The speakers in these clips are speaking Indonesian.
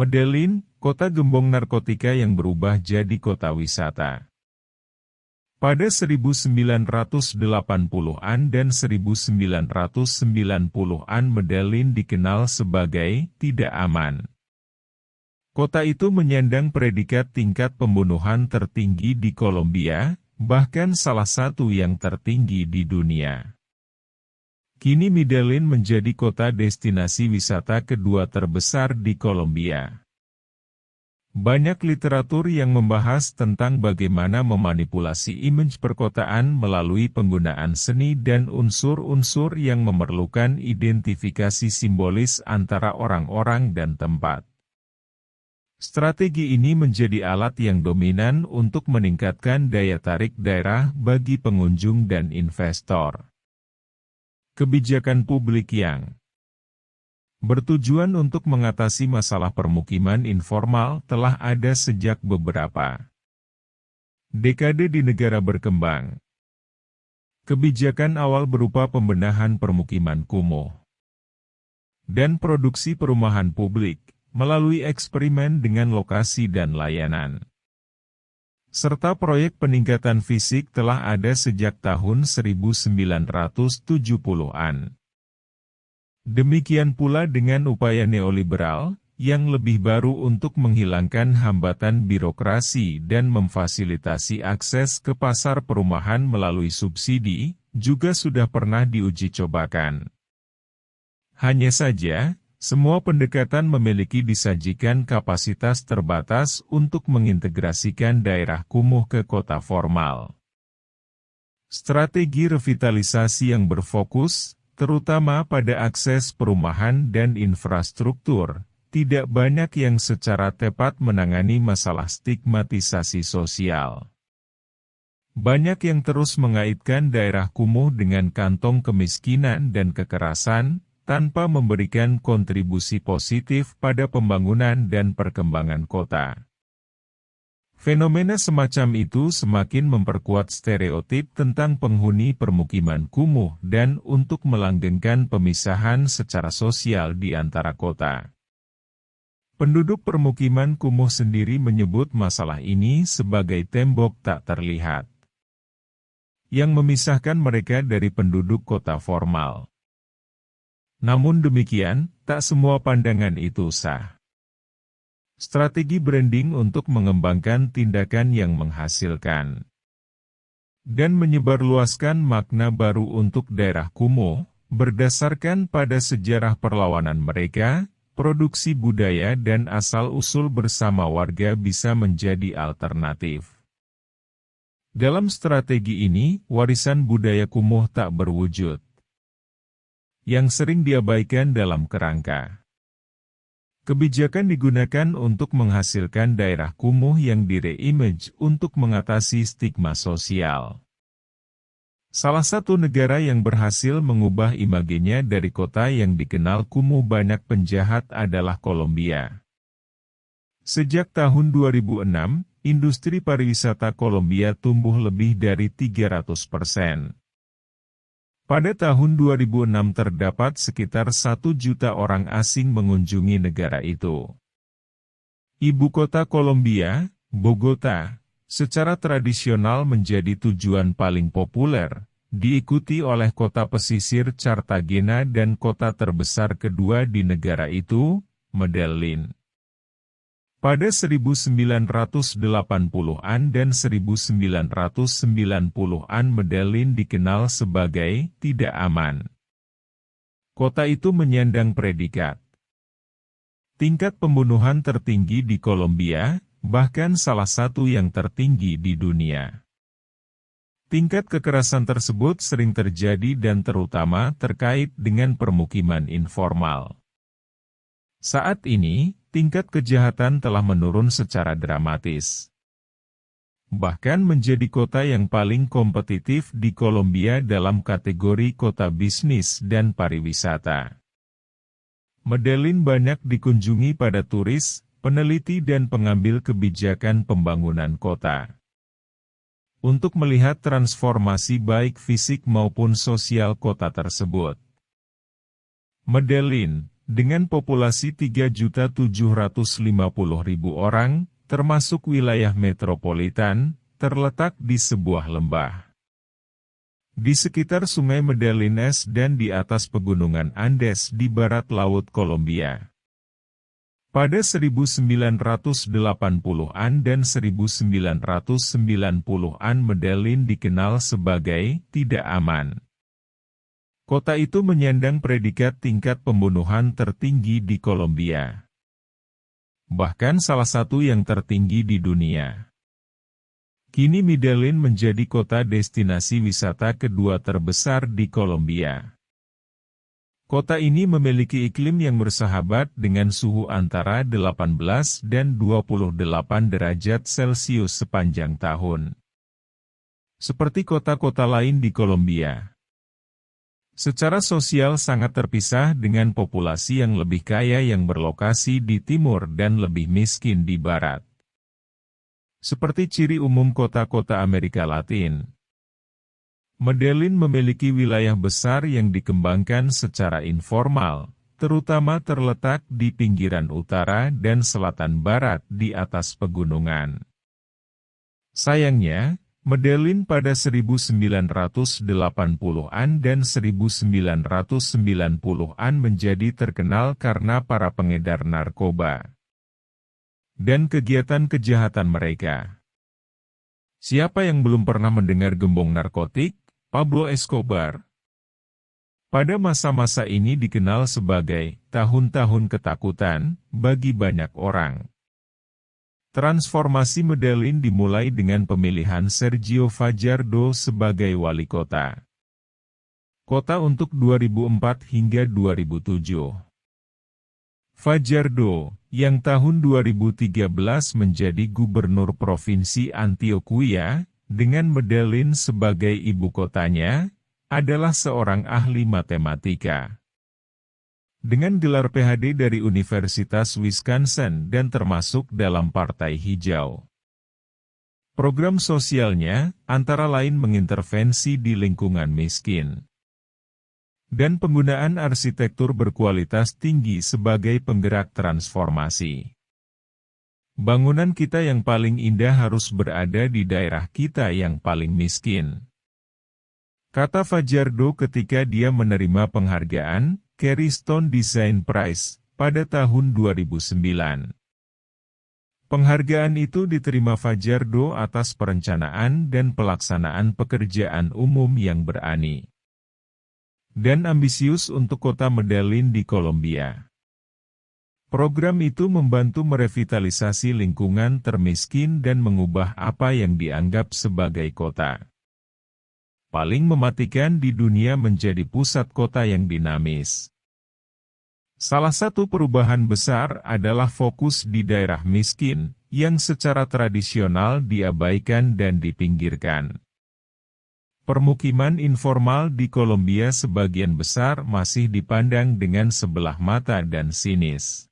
Medellin, kota gembong narkotika yang berubah jadi kota wisata. Pada 1980-an dan 1990-an Medellin dikenal sebagai tidak aman. Kota itu menyandang predikat tingkat pembunuhan tertinggi di Kolombia, bahkan salah satu yang tertinggi di dunia. Kini Medellin menjadi kota destinasi wisata kedua terbesar di Kolombia. Banyak literatur yang membahas tentang bagaimana memanipulasi image perkotaan melalui penggunaan seni dan unsur-unsur yang memerlukan identifikasi simbolis antara orang-orang dan tempat. Strategi ini menjadi alat yang dominan untuk meningkatkan daya tarik daerah bagi pengunjung dan investor. Kebijakan publik yang bertujuan untuk mengatasi masalah permukiman informal telah ada sejak beberapa dekade di negara berkembang. Kebijakan awal berupa pembenahan permukiman kumuh dan produksi perumahan publik melalui eksperimen dengan lokasi dan layanan. Serta proyek peningkatan fisik telah ada sejak tahun 1970-an. Demikian pula dengan upaya neoliberal, yang lebih baru untuk menghilangkan hambatan birokrasi dan memfasilitasi akses ke pasar perumahan melalui subsidi, juga sudah pernah diuji cobakan. Hanya saja, semua pendekatan memiliki disajikan kapasitas terbatas untuk mengintegrasikan daerah kumuh ke kota formal. Strategi revitalisasi yang berfokus, terutama pada akses perumahan dan infrastruktur, tidak banyak yang secara tepat menangani masalah stigmatisasi sosial. Banyak yang terus mengaitkan daerah kumuh dengan kantong kemiskinan dan kekerasan, tanpa memberikan kontribusi positif pada pembangunan dan perkembangan kota. Fenomena semacam itu semakin memperkuat stereotip tentang penghuni permukiman kumuh dan untuk melanggengkan pemisahan secara sosial di antara kota. Penduduk permukiman kumuh sendiri menyebut masalah ini sebagai tembok tak terlihat yang memisahkan mereka dari penduduk kota formal. Namun demikian, tak semua pandangan itu sah. Strategi branding untuk mengembangkan tindakan yang menghasilkan dan menyebarluaskan makna baru untuk daerah kumuh, berdasarkan pada sejarah perlawanan mereka, produksi budaya dan asal-usul bersama warga bisa menjadi alternatif. Dalam strategi ini, warisan budaya kumuh tak berwujud, yang sering diabaikan dalam kerangka. Kebijakan digunakan untuk menghasilkan daerah kumuh yang dire-image untuk mengatasi stigma sosial. Salah satu negara yang berhasil mengubah imagenya dari kota yang dikenal kumuh banyak penjahat adalah Kolombia. Sejak tahun 2006, industri pariwisata Kolombia tumbuh lebih dari 300%. Pada tahun 2006 terdapat sekitar 1 juta orang asing mengunjungi negara itu. Ibu kota Kolombia, Bogota, secara tradisional menjadi tujuan paling populer, diikuti oleh kota pesisir Cartagena dan kota terbesar kedua di negara itu, Medellin. Pada 1980-an dan 1990-an Medellin dikenal sebagai tidak aman. Kota itu menyandang predikat tingkat pembunuhan tertinggi di Kolombia, bahkan salah satu yang tertinggi di dunia. Tingkat kekerasan tersebut sering terjadi dan terutama terkait dengan permukiman informal. Saat ini, tingkat kejahatan telah menurun secara dramatis. Bahkan menjadi kota yang paling kompetitif di Kolombia dalam kategori kota bisnis dan pariwisata. Medellin banyak dikunjungi pada turis, peneliti dan pengambil kebijakan pembangunan kota. Untuk melihat transformasi baik fisik maupun sosial kota tersebut. Medellin, Dengan populasi 3.750.000 orang, termasuk wilayah metropolitan, terletak di sebuah lembah. Di sekitar Sungai Medellines dan di atas pegunungan Andes di barat Laut Kolombia. Pada 1980-an dan 1990-an Medellin dikenal sebagai tidak aman. Kota itu menyandang predikat tingkat pembunuhan tertinggi di Kolombia. Bahkan salah satu yang tertinggi di dunia. Kini Medellin menjadi kota destinasi wisata kedua terbesar di Kolombia. Kota ini memiliki iklim yang bersahabat dengan suhu antara 18 dan 28 derajat Celcius sepanjang tahun. Seperti kota-kota lain di Kolombia. Secara sosial sangat terpisah dengan populasi yang lebih kaya yang berlokasi di timur dan lebih miskin di barat. Seperti ciri umum kota-kota Amerika Latin. Medellin memiliki wilayah besar yang dikembangkan secara informal, terutama terletak di pinggiran utara dan selatan barat di atas pegunungan. Sayangnya, Medellin pada 1980-an dan 1990-an menjadi terkenal karena para pengedar narkoba dan kegiatan kejahatan mereka. Siapa yang belum pernah mendengar gembong narkotik? Pablo Escobar. Pada masa-masa ini dikenal sebagai tahun-tahun ketakutan bagi banyak orang. Transformasi Medellin dimulai dengan pemilihan Sergio Fajardo sebagai wali kota. Kota untuk 2004 hingga 2007. Fajardo, yang tahun 2013 menjadi gubernur Provinsi Antioquia, dengan Medellin sebagai ibu kotanya, adalah seorang ahli matematika. Dengan gelar PhD dari Universitas Wisconsin dan termasuk dalam Partai Hijau. Program sosialnya, antara lain mengintervensi di lingkungan miskin. Dan penggunaan arsitektur berkualitas tinggi sebagai penggerak transformasi. Bangunan kita yang paling indah harus berada di daerah kita yang paling miskin. Kata Fajardo ketika dia menerima penghargaan Keystone Design Prize pada tahun 2009. Penghargaan itu diterima Fajardo atas perencanaan dan pelaksanaan pekerjaan umum yang berani dan ambisius untuk kota Medellin di Kolombia. Program itu membantu merevitalisasi lingkungan termiskin dan mengubah apa yang dianggap sebagai kota paling mematikan di dunia menjadi pusat kota yang dinamis. Salah satu perubahan besar adalah fokus di daerah miskin, yang secara tradisional diabaikan dan dipinggirkan. Permukiman informal di Kolombia sebagian besar masih dipandang dengan sebelah mata dan sinis.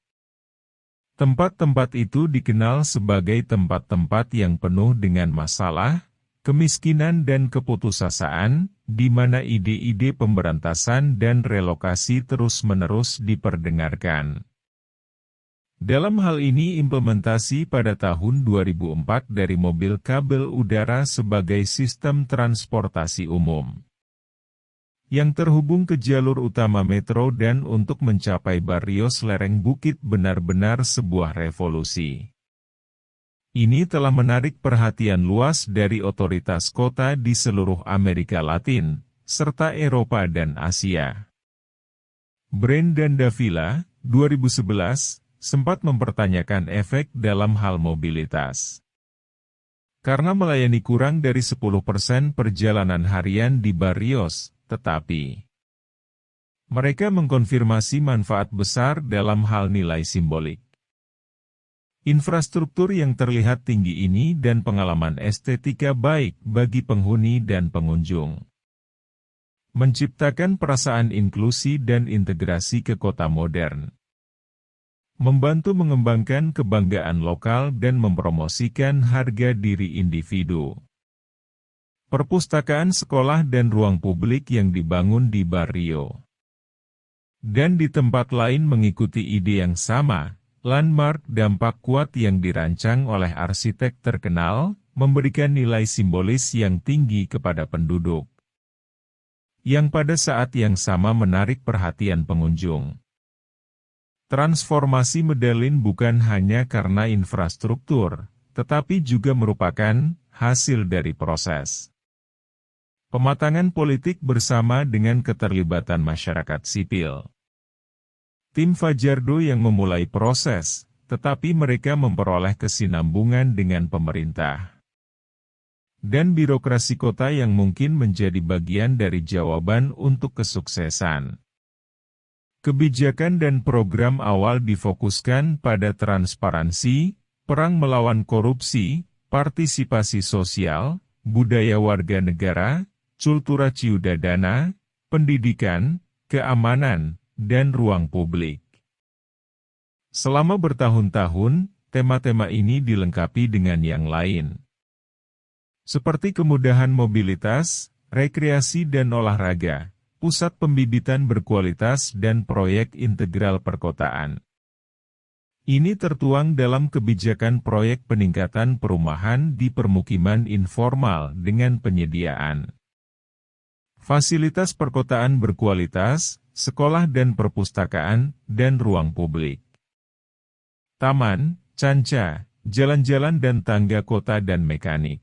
Tempat-tempat itu dikenal sebagai tempat-tempat yang penuh dengan masalah, kemiskinan dan keputusasaan, di mana ide-ide pemberantasan dan relokasi terus-menerus diperdengarkan. Dalam hal ini implementasi pada tahun 2004 dari mobil kabel udara sebagai sistem transportasi umum yang terhubung ke jalur utama metro dan untuk mencapai Barrios lereng bukit benar-benar sebuah revolusi. Ini telah menarik perhatian luas dari otoritas kota di seluruh Amerika Latin, serta Eropa dan Asia. Brand Davila, 2011, sempat mempertanyakan efek dalam hal mobilitas. Karena melayani kurang dari 10% perjalanan harian di Barrios, tetapi mereka mengkonfirmasi manfaat besar dalam hal nilai simbolik. Infrastruktur yang terlihat tinggi ini dan pengalaman estetika baik bagi penghuni dan pengunjung. Menciptakan perasaan inklusi dan integrasi ke kota modern. Membantu mengembangkan kebanggaan lokal dan mempromosikan harga diri individu. Perpustakaan sekolah dan ruang publik yang dibangun di Barrio Dan di tempat lain mengikuti ide yang sama, landmark dampak kuat yang dirancang oleh arsitek terkenal, memberikan nilai simbolis yang tinggi kepada penduduk, yang pada saat yang sama menarik perhatian pengunjung. Transformasi Medellin bukan hanya karena infrastruktur, tetapi juga merupakan hasil dari proses pematangan politik bersama dengan keterlibatan masyarakat sipil. Tim Fajardo yang memulai proses, tetapi mereka memperoleh kesinambungan dengan pemerintah dan birokrasi kota yang mungkin menjadi bagian dari jawaban untuk kesuksesan. Kebijakan dan program awal difokuskan pada transparansi, perang melawan korupsi, partisipasi sosial, budaya warga negara, kultura ciudadana, pendidikan, keamanan, dan ruang publik. Selama bertahun-tahun, tema-tema ini dilengkapi dengan yang lain, seperti kemudahan mobilitas, rekreasi dan olahraga, pusat pembibitan berkualitas dan proyek integral perkotaan. Ini tertuang dalam kebijakan proyek peningkatan perumahan di permukiman informal dengan penyediaan fasilitas perkotaan berkualitas, sekolah dan perpustakaan, dan ruang publik. Taman, canca, jalan-jalan dan tangga kota dan mekanik.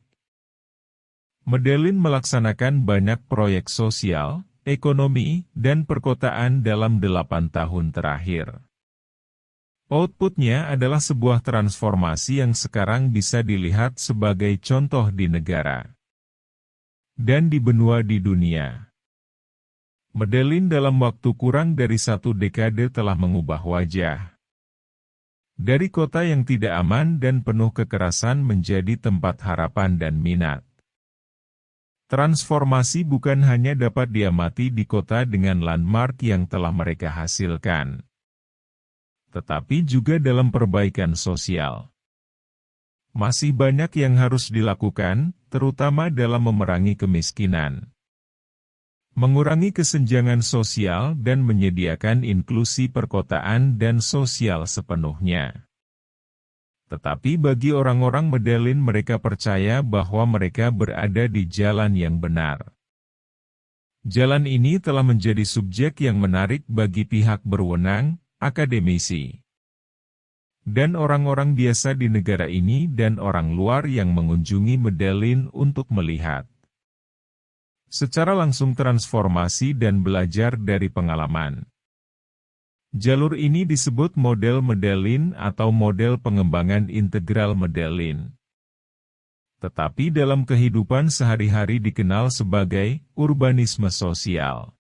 Medellin melaksanakan banyak proyek sosial, ekonomi, dan perkotaan dalam 8 tahun terakhir. Outputnya adalah sebuah transformasi yang sekarang bisa dilihat sebagai contoh di negara dan di benua di dunia. Medellin dalam waktu kurang dari 1 dekade telah mengubah wajah dari kota yang tidak aman dan penuh kekerasan menjadi tempat harapan dan minat. Transformasi bukan hanya dapat diamati di kota dengan landmark yang telah mereka hasilkan, tetapi juga dalam perbaikan sosial. Masih banyak yang harus dilakukan, terutama dalam memerangi kemiskinan, mengurangi kesenjangan sosial dan menyediakan inklusi perkotaan dan sosial sepenuhnya. Tetapi bagi orang-orang Medellin mereka percaya bahwa mereka berada di jalan yang benar. Jalan ini telah menjadi subjek yang menarik bagi pihak berwenang, akademisi, dan orang-orang biasa di negara ini dan orang luar yang mengunjungi Medellin untuk melihat secara langsung transformasi dan belajar dari pengalaman. Jalur ini disebut model Medellin atau model pengembangan integral Medellin. Tetapi dalam kehidupan sehari-hari dikenal sebagai urbanisme sosial.